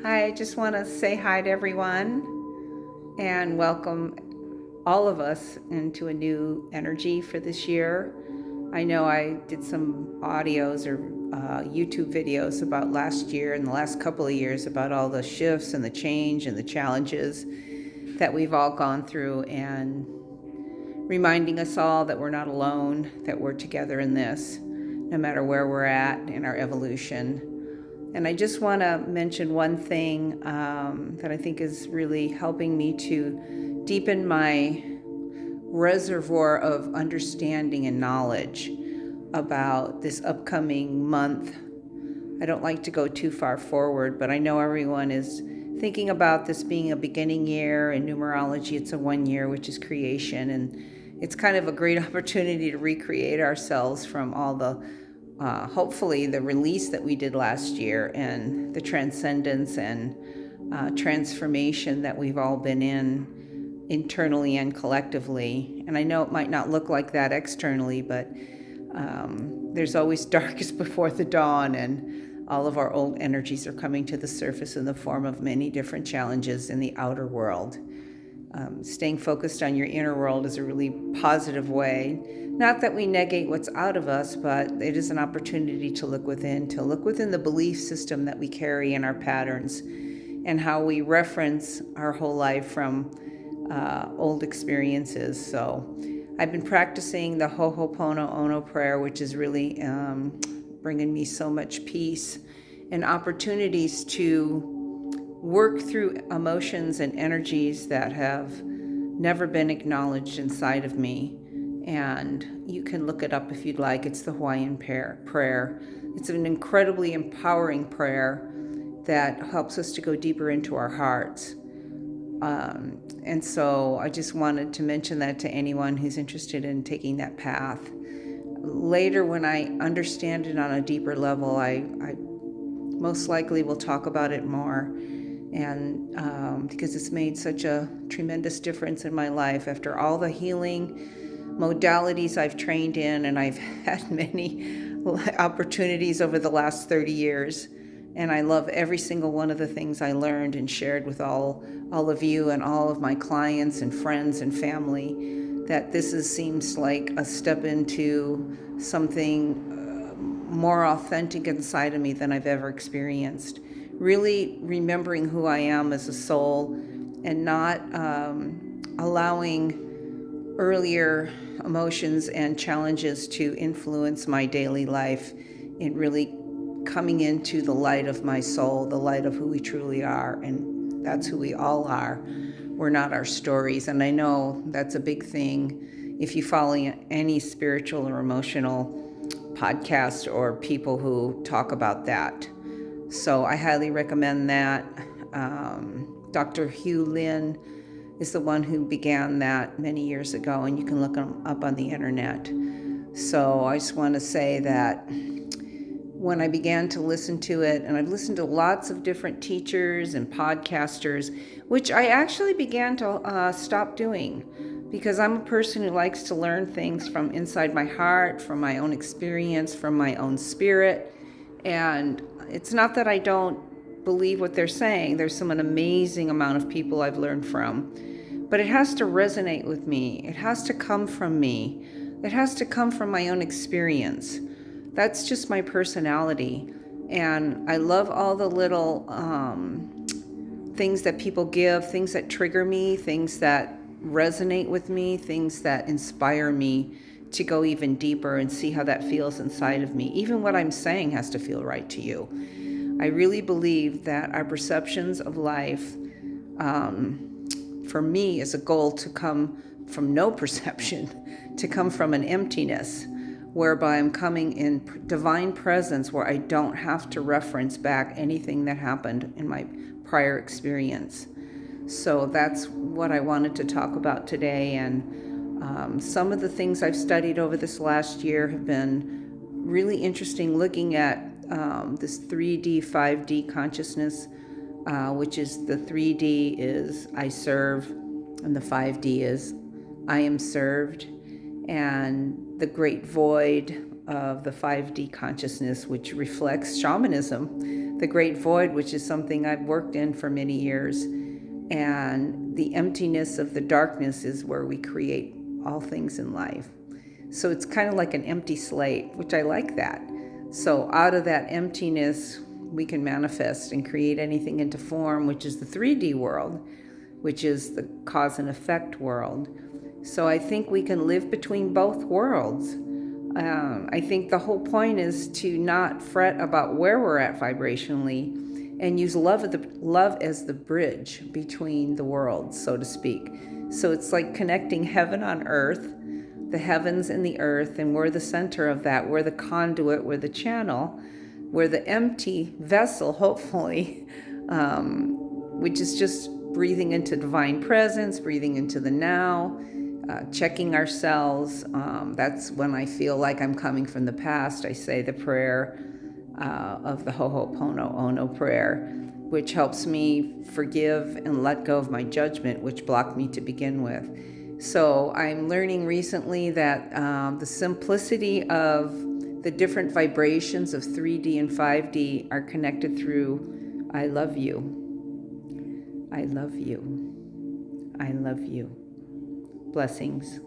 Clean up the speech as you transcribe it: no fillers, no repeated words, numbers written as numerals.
Hi, I just want to say hi to everyone and welcome all of us into a new energy for this year. I know I did some audios or YouTube videos about last year and the last couple of years about all the shifts and the change and the challenges that we've all gone through, and reminding us all that we're not alone, that we're together in this, no matter where we're at in our evolution. And I just want to mention one thing that I think is really helping me to deepen my reservoir of understanding and knowledge about this upcoming month. I don't like to go too far forward, but I know everyone is thinking about this being a beginning year. In numerology, it's a 1 year, which is creation. And it's kind of a great opportunity to recreate ourselves from all the hopefully the release that we did last year and the transcendence and transformation that we've all been in internally and collectively. And I know it might not look like that externally, but there's always darkest before the dawn, and all of our old energies are coming to the surface in the form of many different challenges in the outer world. Staying focused on your inner world is a really positive way. Not that we negate what's out of us, but it is an opportunity to look within the belief system that we carry in our patterns and how we reference our whole life from old experiences. So I've been practicing the Ho'oponopono prayer, which is really bringing me so much peace and opportunities to work through emotions and energies that have never been acknowledged inside of me. And you can look it up if you'd like. It's the Hawaiian prayer. It's an incredibly empowering prayer that helps us to go deeper into our hearts. And so I just wanted to mention that to anyone who's interested in taking that path. Later, when I understand it on a deeper level, I most likely will talk about it more. And because it's made such a tremendous difference in my life after all the healing modalities I've trained in, and I've had many opportunities over the last 30 years. And I love every single one of the things I learned and shared with all of you and all of my clients and friends and family, that seems like a step into something more authentic inside of me than I've ever experienced. Really remembering who I am as a soul and not allowing earlier emotions and challenges to influence my daily life, in really coming into the light of my soul, the light of who we truly are. And that's who we all are. We're not our stories. And I know that's a big thing if you follow any spiritual or emotional podcast or people who talk about that. So I highly recommend that. Dr. Hugh Lin is the one who began that many years ago, and you can look him up on the internet. So I just want to say that when I began to listen to it, and I've listened to lots of different teachers and podcasters, which I actually began to stop doing, because I'm a person who likes to learn things from inside my heart, from my own experience, from my own spirit. And it's not that I don't believe what they're saying. There's an amazing amount of people I've learned from, but it has to resonate with me. It has to come from me. It has to come from my own experience. That's just my personality. And I love all the little things that people give, things that trigger me, things that resonate with me, things that inspire me to go even deeper and see how that feels inside of me. Even what I'm saying has to feel right to you. I really believe that our perceptions of life, for me, is a goal to come from no perception, to come from an emptiness, whereby I'm coming in divine presence, where I don't have to reference back anything that happened in my prior experience. So that's what I wanted to talk about today. And some of the things I've studied over this last year have been really interesting, looking at this 3D, 5D consciousness, which is the 3D is I serve, and the 5D is I am served, and the great void of the 5D consciousness, which reflects shamanism. the great void, which is something I've worked in for many years. And the emptiness of the darkness is where we create all things in life. So it's kind of like an empty slate, which I like that. So out of that emptiness, we can manifest and create anything into form, which is the 3D world, which is the cause and effect world. So I think we can live between both worlds. I think the whole point is to not fret about where we're at vibrationally and use love as the bridge between the worlds, so to speak. So it's like connecting heaven on earth, the heavens and the earth, and we're the center of that. We're the conduit, we're the channel, we're the empty vessel, hopefully, which is just breathing into divine presence, breathing into the now, checking ourselves. That's when I feel like I'm coming from the past. I say the prayer of the oponopono prayer, which helps me forgive and let go of my judgment, which blocked me to begin with. So I'm learning recently that the simplicity of the different vibrations of 3D and 5D are connected through I love you. I love you. I love you. Blessings.